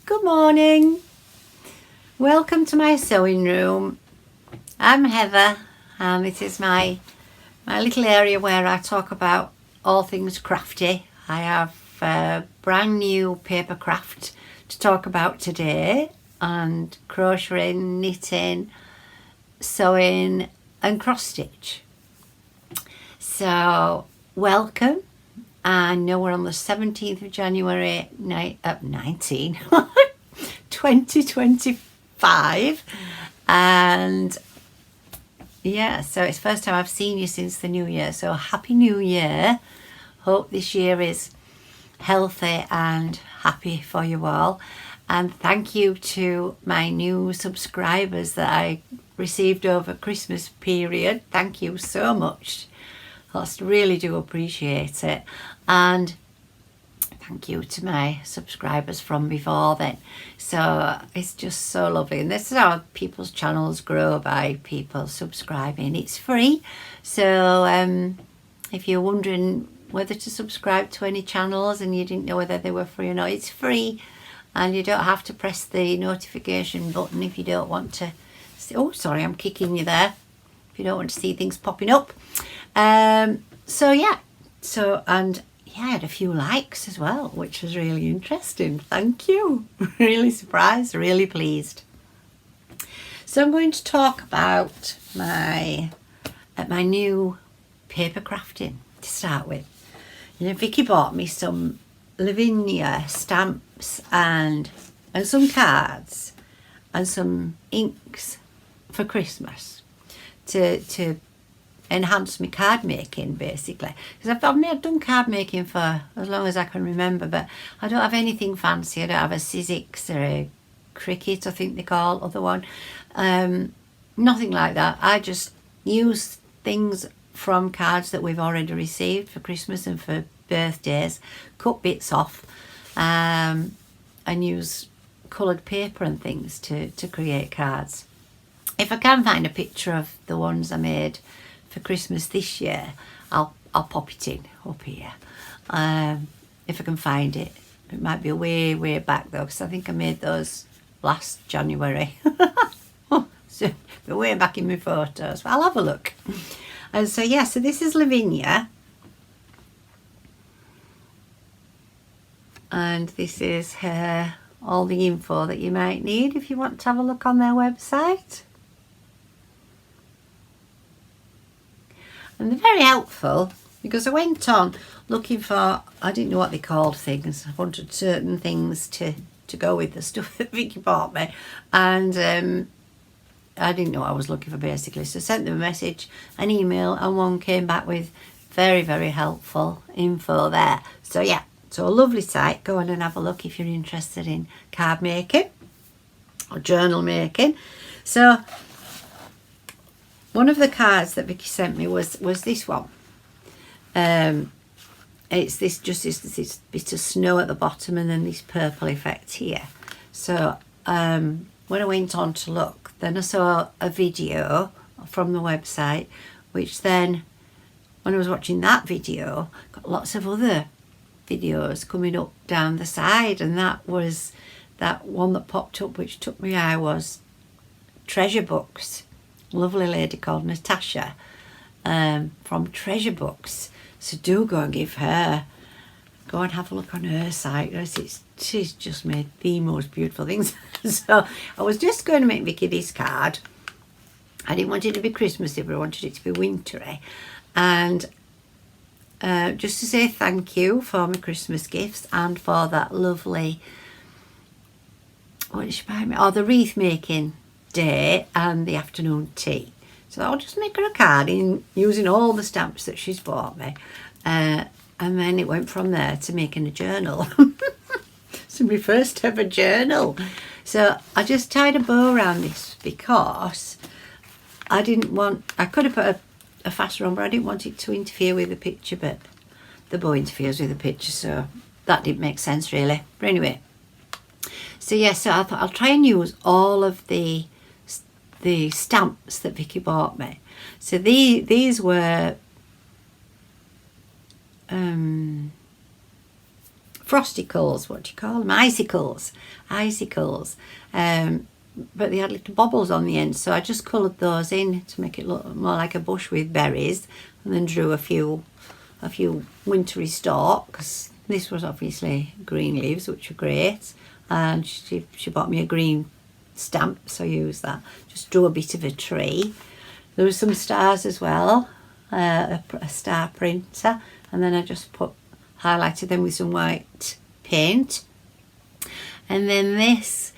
Good morning. Welcome to my sewing room. I'm Heather and it is my little area where I talk about all things crafty. I have a brand new paper craft to talk about today, and crocheting, knitting, sewing and cross stitch. So welcome. I know we're on the 17th of January 2025, and yeah, so it's the first time I've seen you since the new year, so happy new year. Hope this year is healthy and happy for you all, and thank you to my new subscribers that I received over Christmas period. Thank you so much. I really do appreciate it, and thank you to my subscribers from before then. So it's just so lovely, and this is how people's channels grow, by people subscribing. It's free, so if you're wondering whether to subscribe to any channels and you didn't know whether they were free or not, it's free, and you don't have to press the notification button if you don't want to see. Oh, sorry, I'm kicking you there. If you don't want to see things popping up. And I had a few likes as well, which was really interesting. Thank you. Really surprised, really pleased. So I'm going to talk about my new paper crafting to start with. Vicky bought me some Lavinia stamps and some cards and some inks for Christmas to enhance my card making, basically, because I've done card making for as long as I can remember, but I don't have anything fancy. I don't have a Sizzix or a Cricut, I think they call other one, nothing like that. I just use things from cards that we've already received for Christmas and for birthdays, cut bits off, and use coloured paper and things to create cards. If I can find a picture of the ones I made for Christmas this year, I'll pop it in up here, if I can find it. It might be way back though, because I think I made those last January. So they're way back in my photos, but I'll have a look. And so so this is Lavinia, and this is her, all the info that you might need if you want to have a look on their website. And they're very helpful, because I went on looking for, I didn't know what they called things. I wanted certain things to go with the stuff that Vicky bought me, and I didn't know what I was looking for, basically. So I sent them a message, an email, and one came back with very helpful info there. So so a lovely site. Go on and have a look if you're interested in card making or journal making. So one of the cards that Vicky sent me was this one. It's this bit of snow at the bottom and then this purple effect here. So when I went on to look, then I saw a video from the website, which then, when I was watching that video, got lots of other videos coming up down the side, and that one that popped up which took my eye was Treasure Books. Lovely lady called Natasha, from Treasure Books. So do go and go and have a look on her site. She's just made the most beautiful things. So I was just going to make Vicky this card. I didn't want it to be Christmassy, but I wanted it to be wintry, and just to say thank you for my Christmas gifts and for that lovely, what did she buy me? Oh, the wreath making day and the afternoon tea. So I'll just make her a card using all the stamps that she's bought me, and then it went from there to making a journal. So my first ever journal. So I just tied a bow around this because I could have put a fastener on, but I didn't want it to interfere with the picture, but the bow interferes with the picture, so that didn't make sense really. But anyway, so so I thought I'll try and use all of the stamps that Vicky bought me. So these were frosticles, what do you call them? Icicles. But they had little bobbles on the end, so I just coloured those in to make it look more like a bush with berries, and then drew a few wintry stalks. This was obviously green leaves, which were great, and she bought me a green stamp, so I used that. Just drew a bit of a tree. There were some stars as well, a star printer, and then I just highlighted them with some white paint. And then this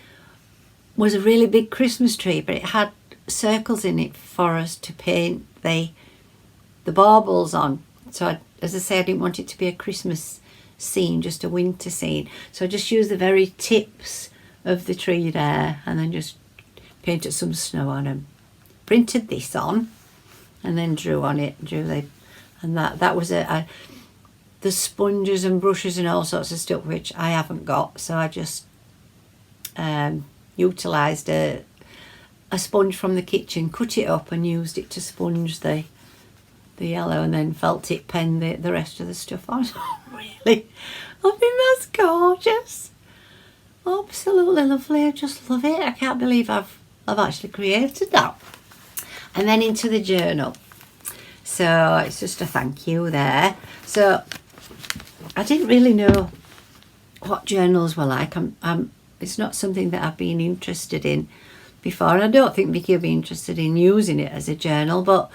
was a really big Christmas tree, but it had circles in it for us to paint the baubles on. So as I say, I didn't want it to be a Christmas scene, just a winter scene. So I just used the very tips of the tree there, and then just painted some snow on them. Printed this on, and then drew on it. And that was the sponges and brushes and all sorts of stuff which I haven't got. So I just utilised a sponge from the kitchen, cut it up and used it to sponge the yellow, and then felt tip pen the rest of the stuff on. Really, I think that's gorgeous. Absolutely lovely. I just love it. I can't believe I've actually created that. And then into the journal. So it's just a thank you there. So I didn't really know what journals were like. It's not something that I've been interested in before, and I don't think Vicky will be interested in using it as a journal, but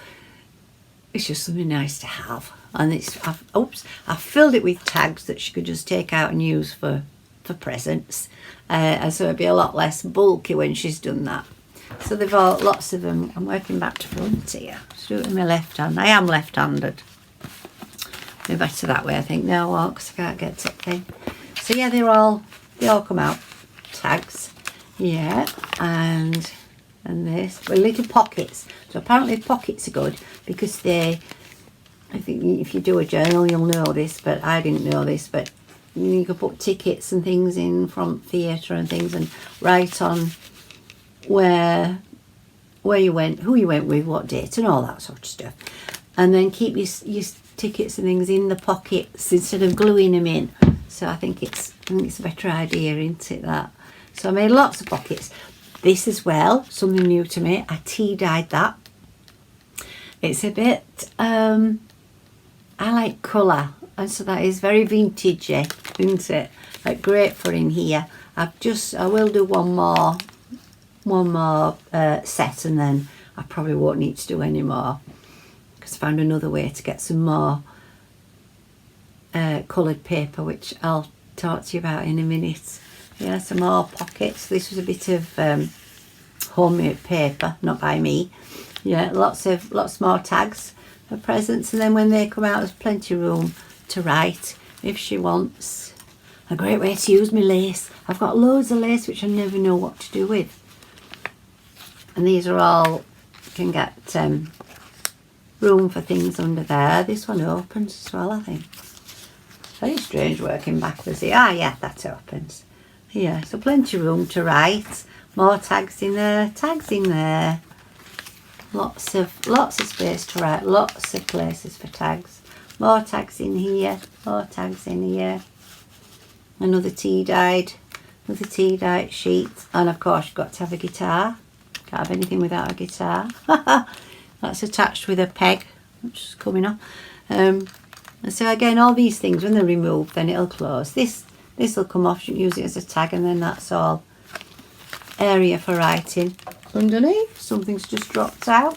it's just something nice to have. And I've filled it with tags that she could just take out and use for presents, and so it'll be a lot less bulky when she's done that. So they've all lots of them. I'm working back to front here. Just do it with my left hand. I am left-handed. Be better that way, I think. No, I won't, because I can't get to it. So yeah, they all come out. Tags, yeah, and this with little pockets. So apparently pockets are good because I think if you do a journal you'll know this, but I didn't know this, but you could put tickets and things in from theatre and things, and write on where you went, who you went with, what date, and all that sort of stuff, and then keep your tickets and things in the pockets instead of gluing them in. So I think it's a better idea, isn't it, that? So I made lots of pockets. This as well, something new to me. I tea dyed that. It's a bit, I like colour, and so that is very vintagey, isn't it? Like great for in here. I will do one more set, and then I probably won't need to do any more, because I found another way to get some more coloured paper, which I'll talk to you about in a minute. Yeah, some more pockets. This was a bit of homemade paper, not by me. Yeah, lots more tags for presents, and then when they come out, there's plenty of room to write if she wants. A great way to use my lace. I've got loads of lace which I never know what to do with, and these are all, you can get room for things under there. This one opens as well, I think. Very strange working backwards here. Ah, yeah, that opens. Yeah, so plenty of room to write. More tags in there, Lots of space to write, lots of places for tags. More tags in here, more tags in here. Another tea dyed sheet. And of course you've got to have a guitar. Can't have anything without a guitar. That's attached with a peg, which is coming off. And so again, all these things, when they're removed, then it'll close. This will come off, you can use it as a tag, and then that's all area for writing. Underneath, something's just dropped out.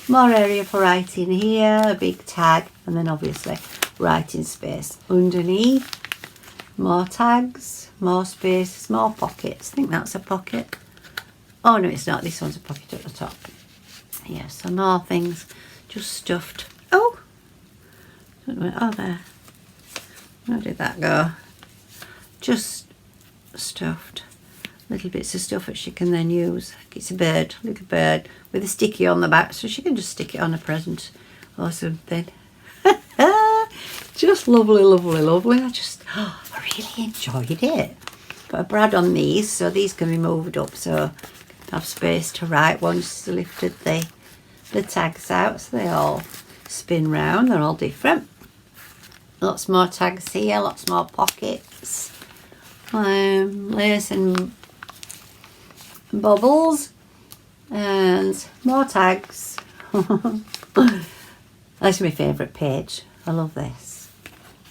More area for writing here, a big tag, and then obviously writing space underneath. More tags, more spaces, more pockets. I think that's a pocket. Oh no, it's not. This one's a pocket at the top. Yeah, so more things just stuffed. Oh, there. Where did that go? Just stuffed. Little bits of stuff that she can then use. It's a bird, little bird with a sticky on the back, so she can just stick it on a present or something. Just lovely, lovely, lovely. I really enjoyed it. Put a brad on these, so these can be moved up, so have space to write once lifted the tags out, so they all spin round. They're all different. lots more tags here, lots more pockets, lace and bubbles, and more tags. That's my favourite page. I love this.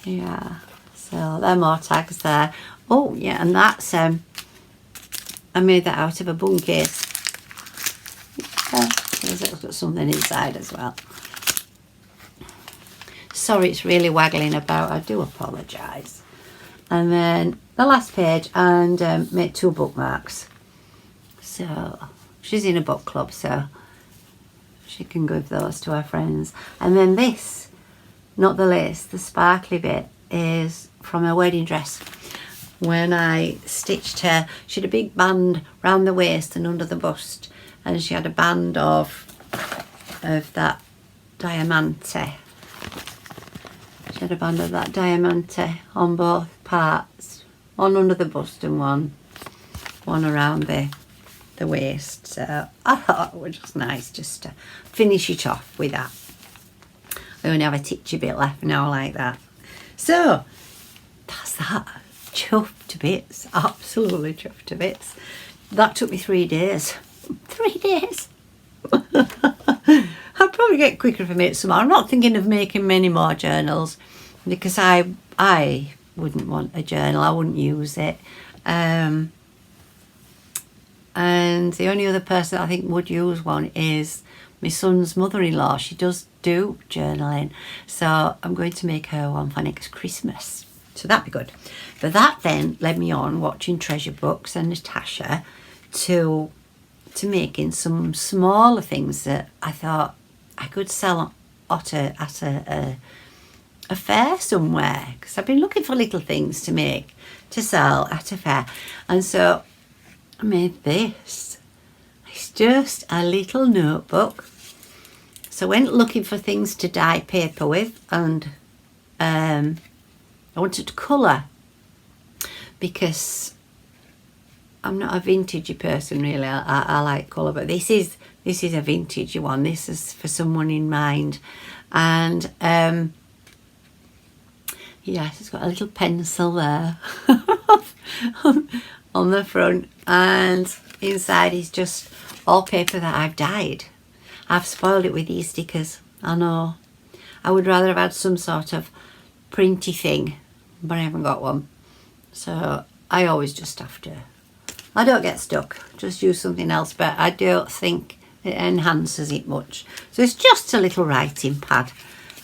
Yeah, so there are more tags there. Oh yeah, and that's I made that out of a bun case. Yeah, it's got something inside as well. Sorry, it's really waggling about. I do apologise. And then the last page, and make 2 bookmarks. So she's in a book club, so she can give those to her friends. And then this, not the lace, the sparkly bit, is from her wedding dress. When I stitched her, she had a big band round the waist and under the bust, and she had a band of that diamante. She had a band of that diamante on both parts, one under the bust and one around the waist. So I thought it was just nice just to finish it off with that. I only have a titchy bit left now like that. So that's that. Chuffed to bits, absolutely chuffed to bits. That took me 3 days. 3 days. I'll probably get quicker if I make some more. I'm not thinking of making many more journals because I wouldn't want a journal. I wouldn't use it. And the only other person I think would use one is my son's mother-in-law. She does do journaling, so I'm going to make her one for next Christmas. So that'd be good. But that then led me on watching Treasure Books and Natasha to making some smaller things that I thought I could sell at a fair somewhere, because I've been looking for little things to make to sell at a fair. And so I made this. It's just a little notebook. So I went looking for things to dye paper with, and I wanted to colour because I'm not a vintagey person really. I like colour, but this is a vintagey one. This is for someone in mind. And yes, it's got a little pencil there on the front, and inside is just all paper that I've dyed. I've spoiled it with these stickers, I know. I would rather have had some sort of printy thing, but I haven't got one. So I always just have to, I don't get stuck, just use something else, but I don't think it enhances it much. So it's just a little writing pad.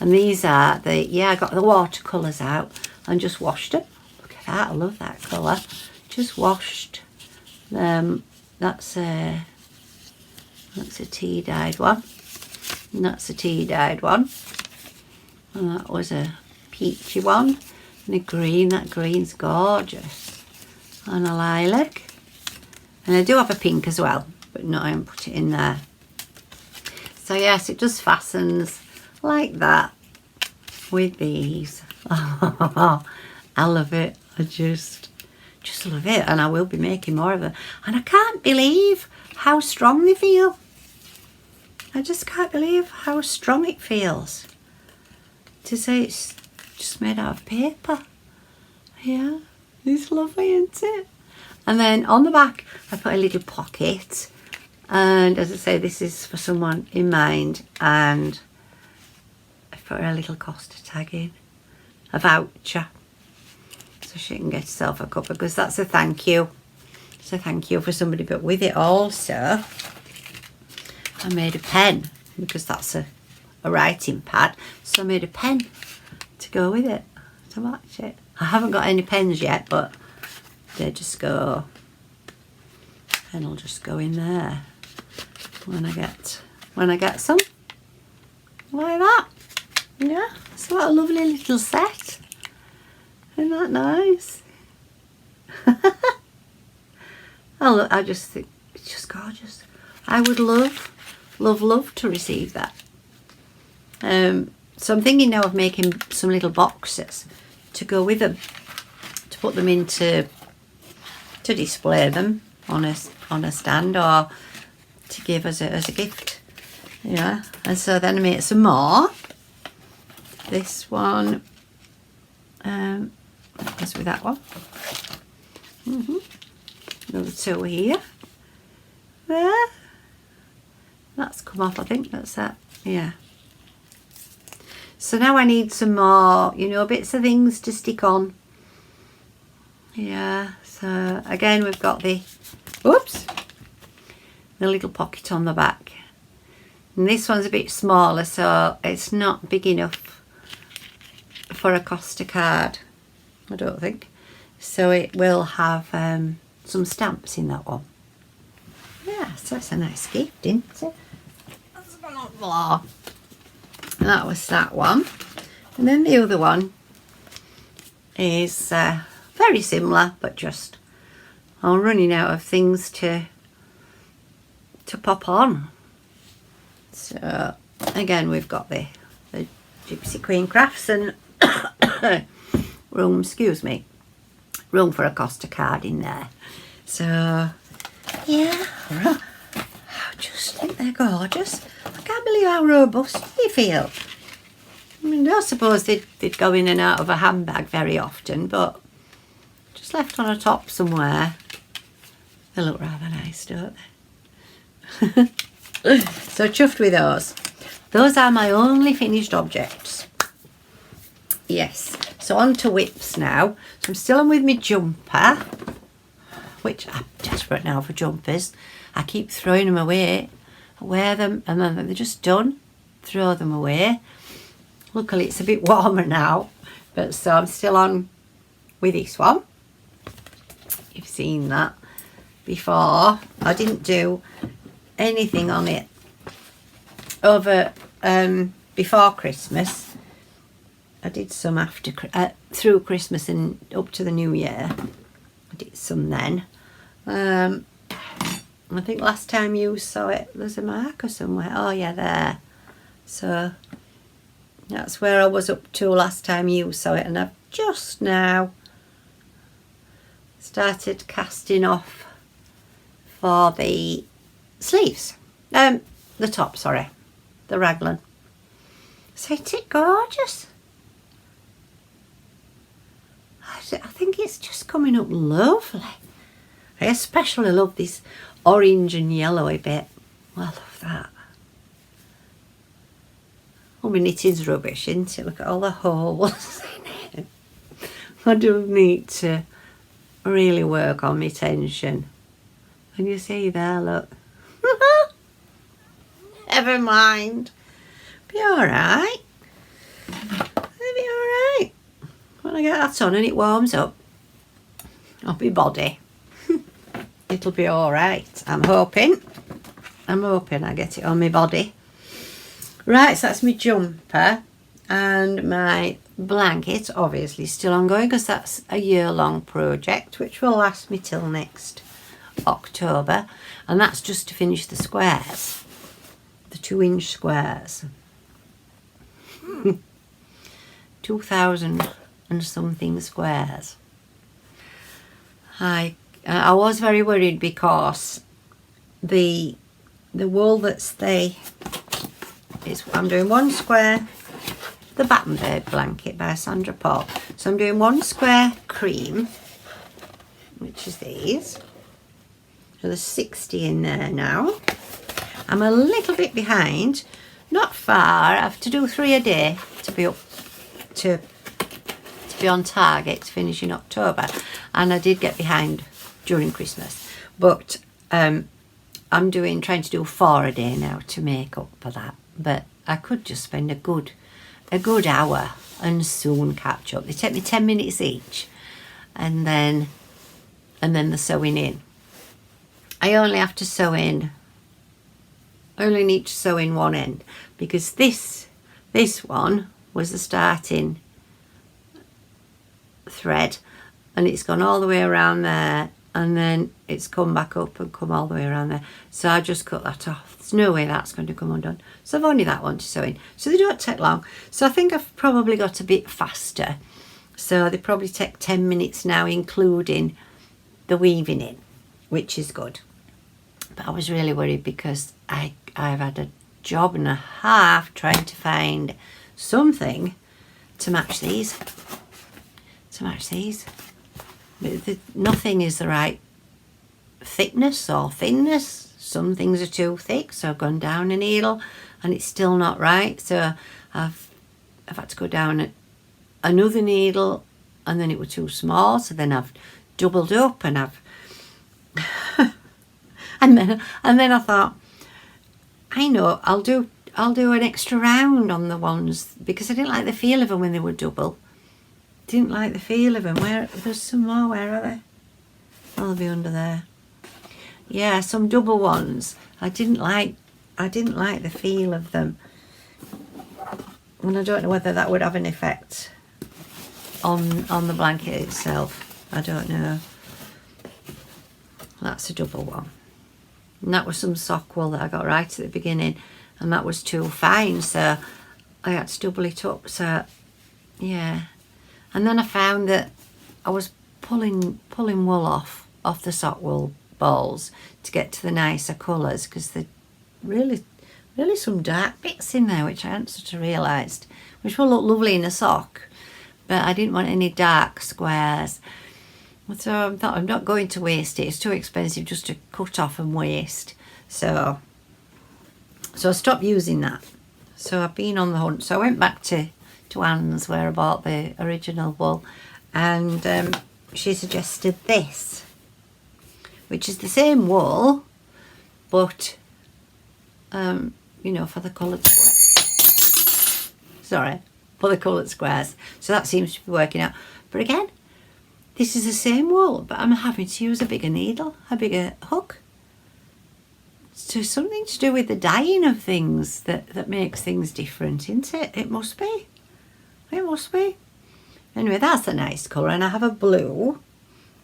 And these are I got the watercolours out and just washed them. Look at that, I love that colour. Just washed. That's a tea dyed one. And that's a tea dyed one. And that was a peachy one. And a green, that green's gorgeous. And a lilac. And I do have a pink as well, but no, I haven't put it in there. So yes, it just fastens like that with these. I love it. I just love it, and I will be making more of them. And I can't believe how strong they feel. I just can't believe how strong it feels to say it's just made out of paper. Yeah, it's lovely, isn't it? And then on the back I put a little pocket, and as I say, this is for someone in mind, and I put a little Costa tag in, a voucher, so she can get herself a cuppa, because that's a thank you. It's a thank you for somebody. But with it also I made a pen, because that's a writing pad, so I made a pen to go with it to match it. I haven't got any pens yet, but they just go, and I'll just go in there when I get some, like that. Yeah, so what a lovely little set. Isn't that nice? I just think it's just gorgeous. I would love to receive that. So I'm thinking now of making some little boxes to go with them, to put them into, to display them on a stand, or to give as a gift. Yeah, and so then I made some more. This one as with that one. Another two here. There. That's come off, I think. That's that. Yeah. So now I need some more, you know, bits of things to stick on. Yeah. So again, we've got the, oops, the little pocket on the back. And this one's a bit smaller, so it's not big enough for a Costa card, I don't think. So it will have some stamps in that one. Yeah, so it's a nice gift, isn't it? That's gone on the floor. And that was that one. And then the other one is very similar, but just I'm running out of things to pop on. So again, we've got the Gypsy Queen Crafts and room for a Costa card in there. So yeah, I just think they're gorgeous. I can't believe how robust they feel. I mean, I don't suppose they'd go in and out of a handbag very often, but just left on a top somewhere, they look rather nice, don't they? So chuffed with those. Those are my only finished objects. Yes, so on to whips now. So I'm still on with my jumper, which I'm desperate now for jumpers. I keep throwing them away. I wear them and then they're just done. Throw them away. Luckily it's a bit warmer now, but so I'm still on with this one. You've seen that before. I didn't do anything on it over before Christmas. I did some after through Christmas and up to the New Year. I did some then. I think last time you saw it, there's a marker somewhere. Oh yeah, there. So that's where I was up to last time you saw it, and I've just now started casting off for the sleeves. The top, sorry. The raglan. So isn't it gorgeous? I think it's just coming up lovely. I especially love this orange and yellowy bit. Well, I love that. Oh, my knitting's rubbish, isn't it? Look at all the holes in it. I do need to really work on my tension. And you see there, look. Never mind. Be alright. It'll be alright. When I get that on and it warms up on my body, it'll be alright. I'm hoping I get it on my body. Right, so that's my jumper and my blanket, obviously still ongoing because that's a year-long project which will last me till next October, and that's just to finish the squares, the 2-inch squares. 2,000 and something squares. I was very worried because the wool that's I'm doing one square, the Battenberg blanket by Sandra Paul. So I'm doing one square cream, which is these. So there's 60 in there now. I'm a little bit behind, not far. I have to do 3 a day to be up to be on target to finish in October, and I did get behind during Christmas, but I'm trying to do 4 a day now to make up for that. But I could just spend a good hour and soon catch up. They take me 10 minutes each, and then the sewing in. I only need to sew in one end, because this one was the starting thread, and it's gone all the way around there, and then it's come back up and come all the way around there. So I just cut that off. There's no way that's going to come undone. So I've only that one to sew in. So they don't take long. So I think I've probably got a bit faster. So they probably take 10 minutes now, including the weaving in, which is good. But I was really worried because I've had a job and a half trying to find something to match these. to match these. Nothing is the right thickness or thinness. Some things are too thick, so I've gone down a needle and it's still not right. So I've had to go down another needle, and then it was too small, so then I've doubled up and I've and then I thought, I know, I'll do an extra round on the ones, because I didn't like the feel of them when they were double. Didn't like the feel of them. There's some more, where are they? Oh, they'll be under there. Yeah, some double ones. I didn't like the feel of them. And I don't know whether that would have an effect on the blanket itself. I don't know. That's a double one. And that was some sock wool that I got right at the beginning, and that was too fine, so I had to double it up. So yeah. And then I found that I was pulling wool off the sock wool balls to get to the nicer colours, because they're really some dark bits in there, which I hadn't sort of realised, which will look lovely in a sock, but I didn't want any dark squares. So I thought, I'm not going to waste it. It's too expensive just to cut off and waste. So I stopped using that. So I've been on the hunt. So I went back to Anne's, where I bought the original wool, and she suggested this, which is the same wool, but you know, for the coloured squares. Sorry, for the coloured squares. So that seems to be working out. But again, this is the same wool, but I'm having to use a bigger needle, a bigger hook. So something to do with the dyeing of things that makes things different, isn't it? It must be. It must be. Anyway, that's a nice colour, and I have a blue.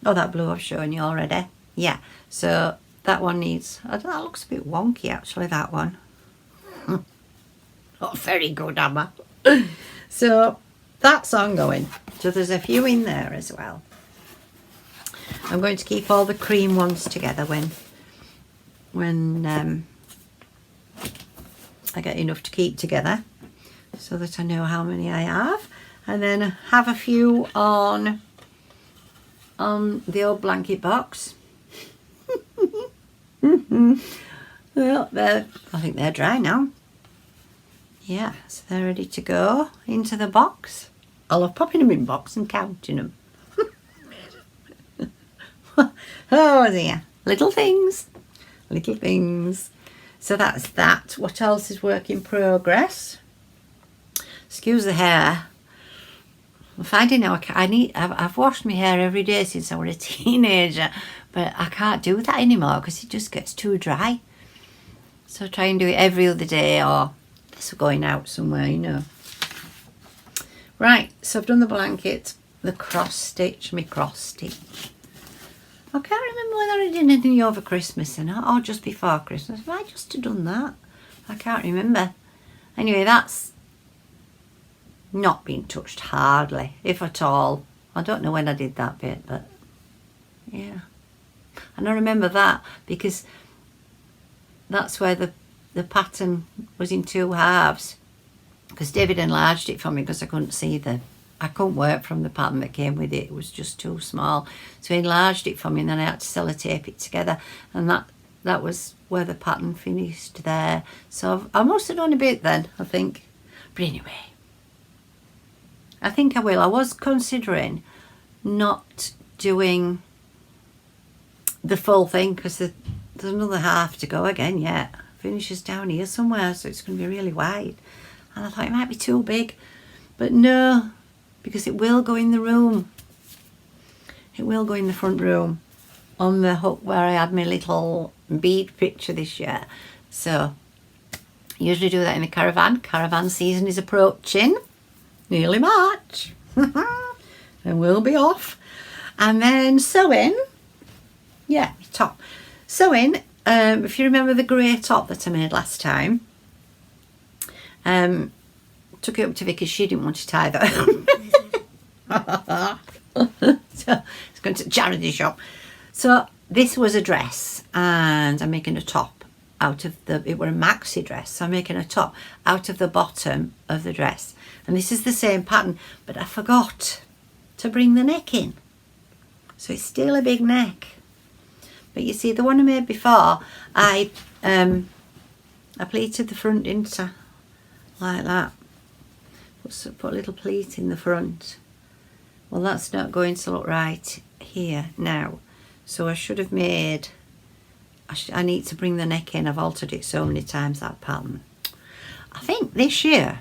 Oh, that blue I've shown you already. Yeah, so that one needs, that looks a bit wonky actually, that one. Not very good, Emma. So that's ongoing. So there's a few in there as well. I'm going to keep all the cream ones together when I get enough to keep together, so that I know how many I have, and then have a few on the old blanket box. Well, I think they're dry now. Yeah, so they're ready to go into the box. I love popping them in box and counting them. Oh dear, little things. So that's that. What else is work in progress? Excuse the hair. I'm finding now I've washed my hair every day since I was a teenager, but I can't do that anymore because it just gets too dry. So I try and do it every other day, or unless we're going out somewhere, you know. Right, so I've done the blanket, the cross stitch. I can't remember whether I did anything over Christmas or just before Christmas. Have I just done that? I can't remember. Anyway, that's not been touched hardly, if at all. I don't know when I did that bit, but yeah. And I remember that because that's where the pattern was in two halves, because David enlarged it for me because I couldn't work from the pattern that came with it. It was just too small. So he enlarged it for me, and then I had to sellotape it together, and that was where the pattern finished there. So I must have done a bit then, I think. But anyway, I think I will. I was considering not doing the full thing because there's another half to go again yet. Finishes down here somewhere, so it's going to be really wide. And I thought it might be too big, but no, because it will go in the room. It will go in the front room on the hook where I had my little bead picture this year. So I usually do that in the caravan. Caravan season is approaching. Nearly March. And we'll be off. And then sewing. Yeah, top. Sewing, if you remember the grey top that I made last time, took it up to Vicky. She didn't want to tie that. So it's going to the charity shop. So this was a dress, and I'm making a top out of it were a maxi dress, so I'm making a top out of the bottom of the dress. And this is the same pattern, but I forgot to bring the neck in. So it's still a big neck. But you see, the one I made before, I pleated the front, didn't I? Like that. Put a little pleat in the front. Well, that's not going to look right here now. So I should have made, I need to bring the neck in. I've altered it so many times, that pattern. I think this year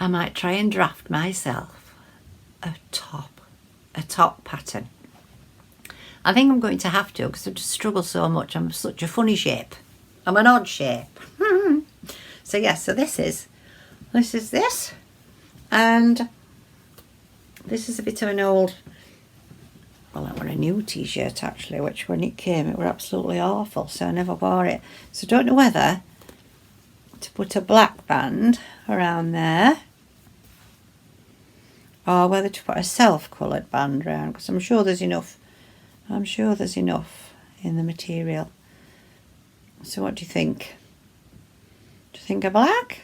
I might try and draft myself a top pattern. I think I'm going to have to, because I just struggle so much. I'm such a funny shape. I'm an odd shape. So yeah, so this is this, and this is a bit of an old, well, that was a new t-shirt actually, which when it came it were absolutely awful, so I never wore it. So I don't know whether to put a black band around there or whether to put a self-coloured band around, because I'm sure there's enough in the material. So what do you think? Do you think a black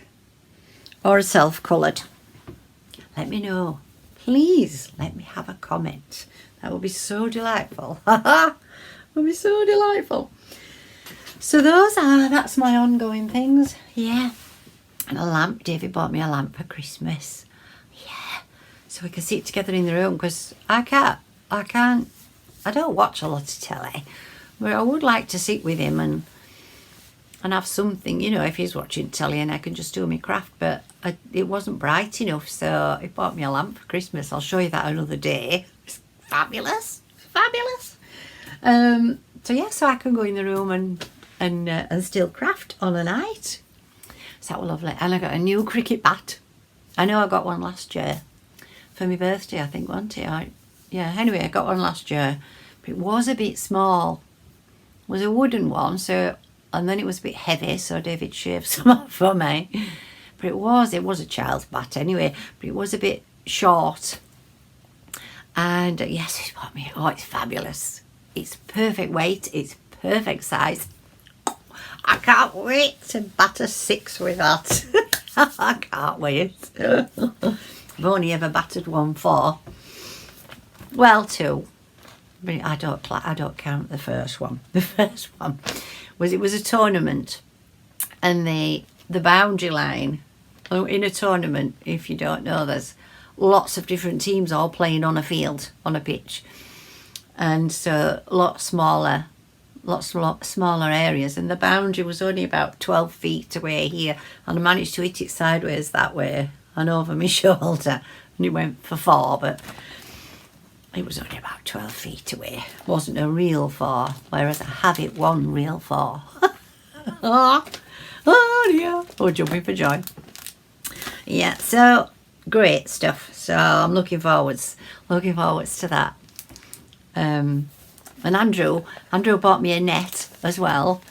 or a self-coloured? Let me know. Please let me have a comment. That would be so delightful. That would be so delightful. So that's my ongoing things. Yeah. And a lamp. David bought me a lamp for Christmas. Yeah. So we can sit together in the room, because I don't watch a lot of telly. But I would like to sit with him and have something, you know, if he's watching telly, and I can just do my craft. But it wasn't bright enough, so he bought me a lamp for Christmas. I'll show you that another day. It's fabulous, fabulous. So yeah, so I can go in the room and still craft on a night. So that was lovely. And I got a new cricket bat. I know I got one last year for my birthday, I think, wasn't it? Yeah. Anyway, I got one last year, but it was a bit small. It was a wooden one, so. And then it was a bit heavy, so David shaved some off for me. But it was a child's bat anyway, but it was a bit short. And yes, he's bought me, oh, it's fabulous. It's perfect weight, it's perfect size. I can't wait to batter 6 with that. I can't wait. I've only ever battered 1 4. Well, 2. But I don't count the first one. The first one was a tournament, and the boundary line in a tournament, if you don't know, there's lots of different teams all playing on a field, on a pitch, and so lots smaller areas, and the boundary was only about 12 feet away here, and I managed to hit it sideways that way and over my shoulder, and it went for 4, but it was only about 12 feet away. It wasn't a real 4, whereas I have it 1 real 4. Oh dear. Oh, jumping for joy. Yeah, so great stuff. So I'm looking forwards to that. And Andrew bought me a net as well,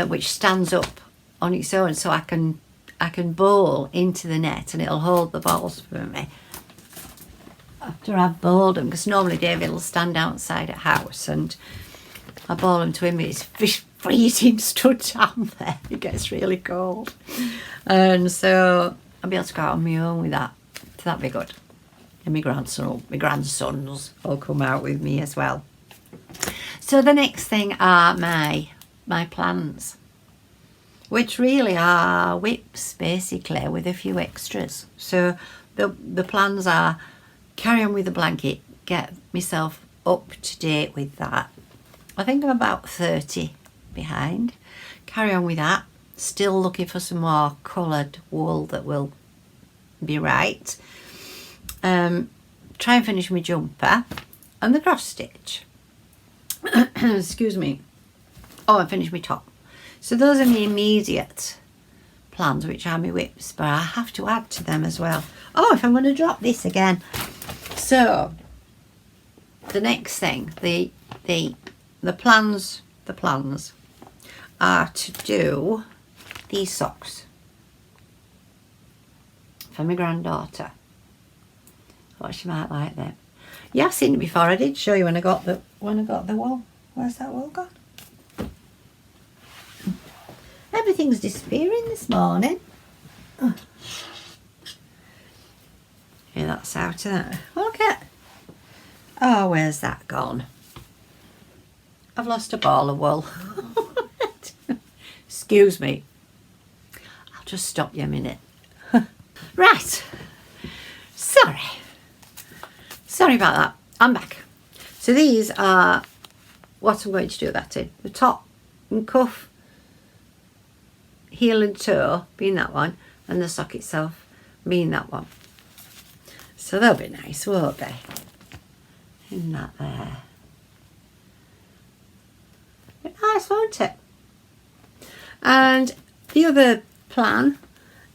which stands up on its own, so I can bowl into the net and it'll hold the balls for me after I've bowled them, because normally David will stand outside at house and I bowl them to him, but it's freezing stood down there. It gets really cold, and so I'll be able to go out on my own with that. So that'd be good. And my grandsons will come out with me as well. So the next thing are my plans, which really are whips basically with a few extras. So the plans are carry on with the blanket, get myself up to date with that. I think I'm about 30 behind. Carry on with that. Still looking for some more coloured wool that will be right. Try and finish my jumper and the cross stitch. Excuse me. Oh, and finish my top. So those are my immediate plans, which are my whips, but I have to add to them as well. Oh, if I'm going to drop this again. So the next thing, the plans are to do these socks for my granddaughter. Thought she might like them. Yeah, I've seen it before. I did show you when I got the wool. Where's that wool gone? Everything's disappearing this morning. Yeah, that's out of that. Look at. Oh, where's that gone? I've lost a ball of wool. Excuse me. I'll just stop you a minute. Right. Sorry about that. I'm back. So these are what I'm going to do that in. The top and cuff, heel and toe being that one, and the sock itself being that one. So they'll be nice, won't they? In that there. Be nice, won't it? And the other plan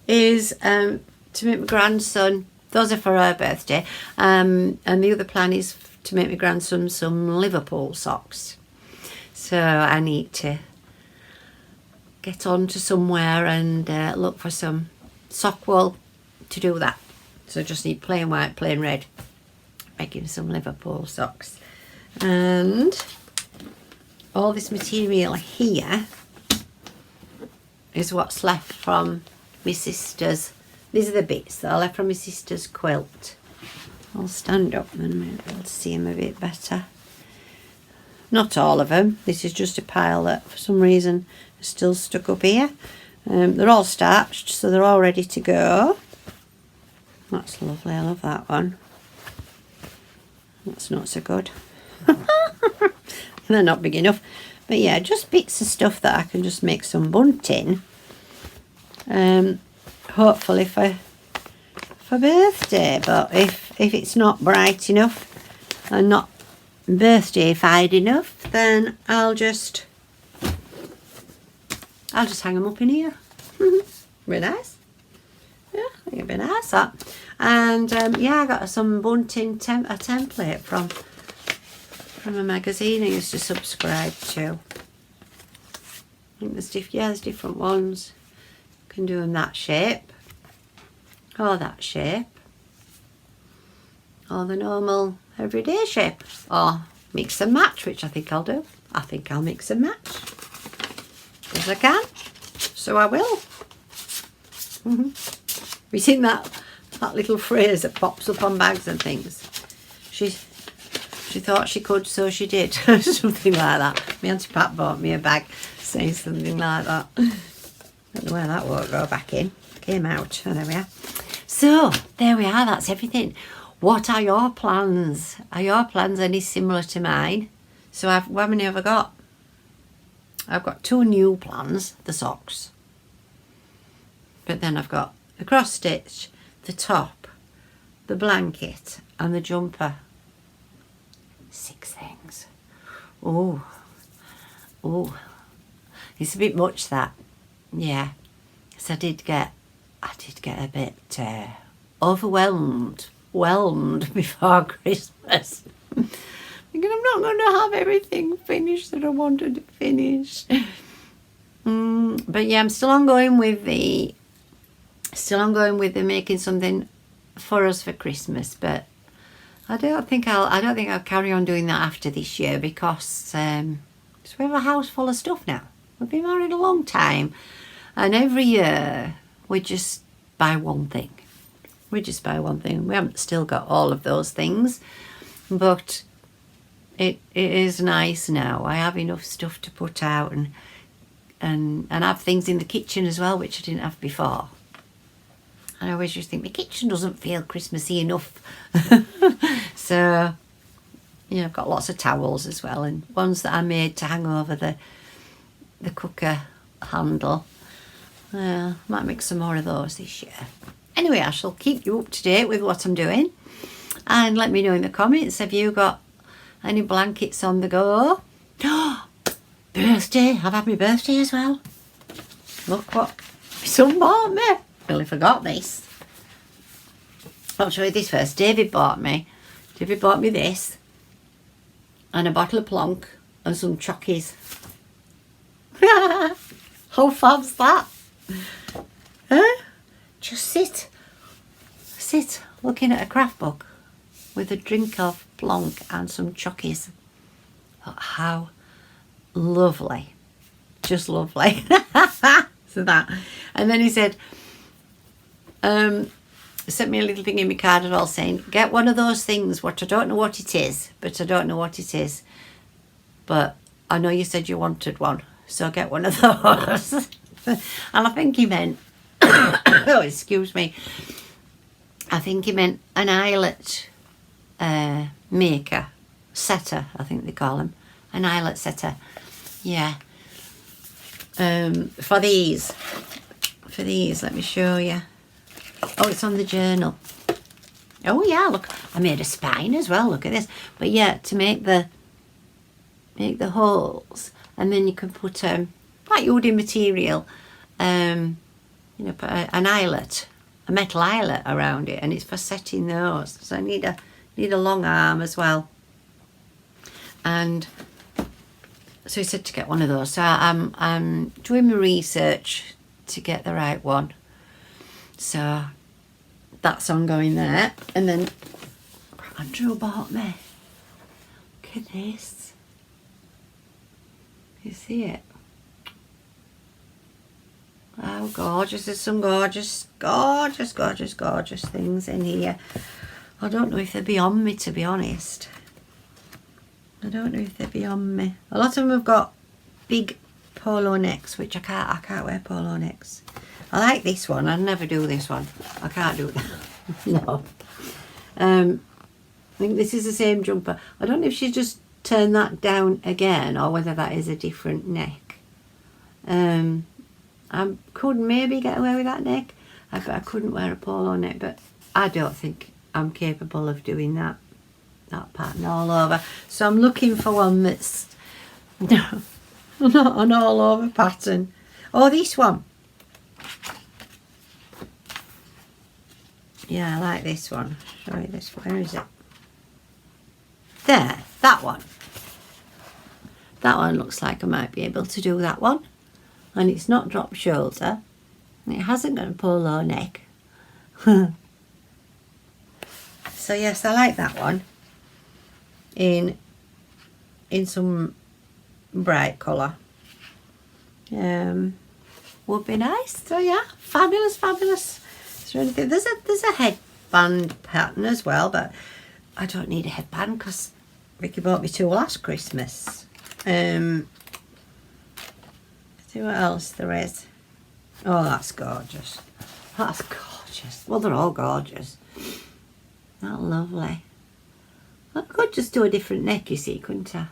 is to make my grandson, those are for her birthday, and the other plan is to make my grandson some Liverpool socks. So I need to get on to somewhere and look for some sock wool to do that. So I just need plain white, plain red, making some Liverpool socks. And all this material here is what's left from my sister's. These are the bits that are left from my sister's quilt. I'll stand up and maybe I'll see them a bit better. Not all of them. This is just a pile that for some reason is still stuck up here. They're all starched, so they're all ready to go. That's lovely. I love that one. That's not so good. They're not big enough. But yeah, just bits of stuff that I can just make some bunting. Hopefully for birthday. But if it's not bright enough and not birthday-fied enough, then I'll just hang them up in here. Really nice. Yeah, I think it'd be nice that. And yeah, I got some bunting a template from a magazine I used to subscribe to. I think there's different ones. You can do them that shape, or that shape, or the normal everyday shape, or mix and match, which I think I'll do. I think I'll mix and match, because I can, so I will. We seen that little phrase that pops up on bags and things. She thought she could, so she did. Something like that. My Auntie Pat bought me a bag saying something like that. Don't know where that won't go back in. Came out. Oh, there we are. So, there we are. That's everything. What are your plans? Are your plans any similar to mine? So, how many have I got? I've got 2 new plans. The socks. But then I've got the cross stitch, the top, the blanket, and the jumper. 6 things. Oh, it's a bit much, that. Yeah, so I did get a bit whelmed before Christmas. Thinking I'm not going to have everything finished that I wanted to finish. But yeah, I'm still ongoing with the making something for us for Christmas, but I don't think I'll carry on doing that after this year, because we have a house full of stuff now. We've been married a long time, and every year we just buy one thing. We haven't still got all of those things, but it is nice now. I have enough stuff to put out and have things in the kitchen as well, which I didn't have before. I always just think my kitchen doesn't feel Christmassy enough. So, yeah, I've got lots of towels as well, and ones that I made to hang over the cooker handle. Might make some more of those this year. Anyway, I shall keep you up to date with what I'm doing, and let me know in the comments, have you got any blankets on the go? Birthday! I've had my birthday as well. Look what my son bought me. Really forgot this. I'll show you this first. David bought me this, and a bottle of Plonk and some chockies. How fab's that? Huh? Just sit looking at a craft book with a drink of Plonk and some chockies. Oh, how lovely. Just lovely. So that. And then he said, sent me a little thing in my card as well saying, get one of those things, what I don't know what it is, but I don't know what it is. But I know you said you wanted one, so get one of those. And I think he meant, oh, excuse me, I think he meant an eyelet maker, setter, I think they call them, an eyelet setter. Yeah. For these, let me show you. Oh, it's on the journal. Oh yeah, look, I made a spine as well, look at this. But yeah, to make the holes, and then you can put like you would in material, you know, put an eyelet, a metal eyelet around it, and it's for setting those. So I need a long arm as well. And so he said to get one of those. So I'm doing my research to get the right one. So that's ongoing there. And then Andrew bought me. Look at this. You see it? Oh, gorgeous. There's some gorgeous things in here. I don't know if they're beyond me, to be honest. I don't know if they're beyond me. A lot of them have got big polo necks, which I can't wear polo necks. I like this one. I never do this one. I can't do that. No. I think this is the same jumper. I don't know if she's just turned that down again or whether that is a different neck. I could maybe get away with that neck. I couldn't wear a polo neck, but I don't think I'm capable of doing that pattern all over. So I'm looking for one that's not an all over pattern. Oh, this one. Yeah, I like this one. Show you this. Where is it? There, that one. That one looks like I might be able to do that one. And it's not drop shoulder. It hasn't got a polo neck. So yes, I like that one. In some bright colour. Would be nice. So yeah, fabulous. Is there anything? There's a headband pattern as well, but I don't need a headband because Vicky bought me two last Christmas. See what else there is. Oh, that's gorgeous. That's gorgeous. Well, they're all gorgeous. That's lovely. I could just do a different neck, you see, couldn't I?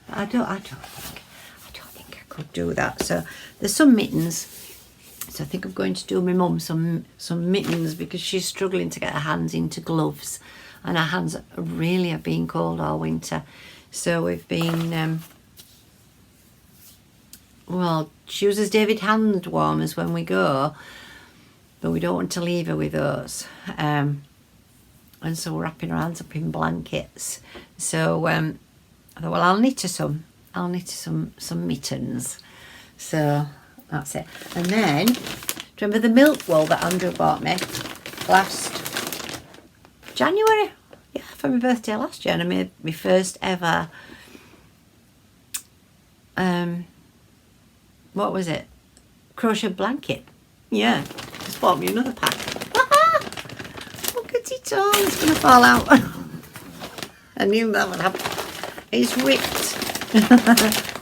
But I don't think I could do that. So there's some mittens. So I think I'm going to do my mum some mittens because she's struggling to get her hands into gloves, and her hands really have been cold all winter. So we've been well, she uses David hand warmers when we go, but we don't want to leave her with those. And so we're wrapping her hands up in blankets. So I thought, well, I'll knit her some mittens. So that's it. And then, do you remember the milk wool that Andrew bought me last January? Yeah, for my birthday last year. And I made my first ever, what was it? Crochet blanket. Yeah, just bought me another pack. Look at it all, it's going to fall out. I knew that would happen. It's ripped.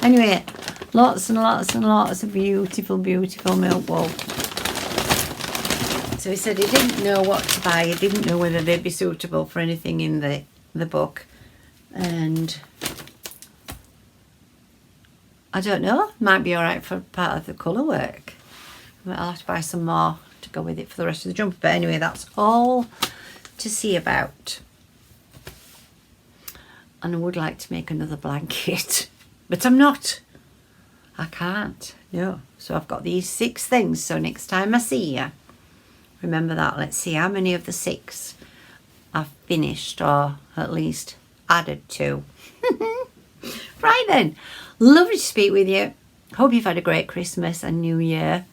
Anyway, lots and lots of beautiful milk wool. So he said he didn't know what to buy. He didn't know whether they'd be suitable for anything in the book. And I don't know, might be alright for part of the colour work. I'll have to buy some more to go with it for the rest of the jumper. But anyway, that's all to see about. And I would like to make another blanket, but I'm not. I can't, no. So I've got these 6 things. So next time I see you, remember that. Let's see how many of the 6 I've finished or at least added to. Right then, lovely to speak with you. Hope you've had a great Christmas and New Year.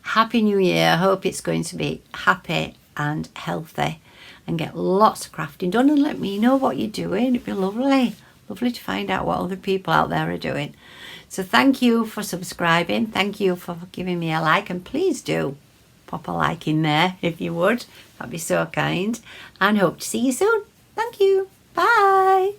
Happy New Year. I hope it's going to be happy and healthy and get lots of crafting done, and let me know what you're doing. It'd be lovely to find out what other people out there are doing. So thank you for subscribing. Thank you for giving me a like, and please do pop a like in there if you would. That'd be so kind. And hope to see you soon. Thank you. Bye.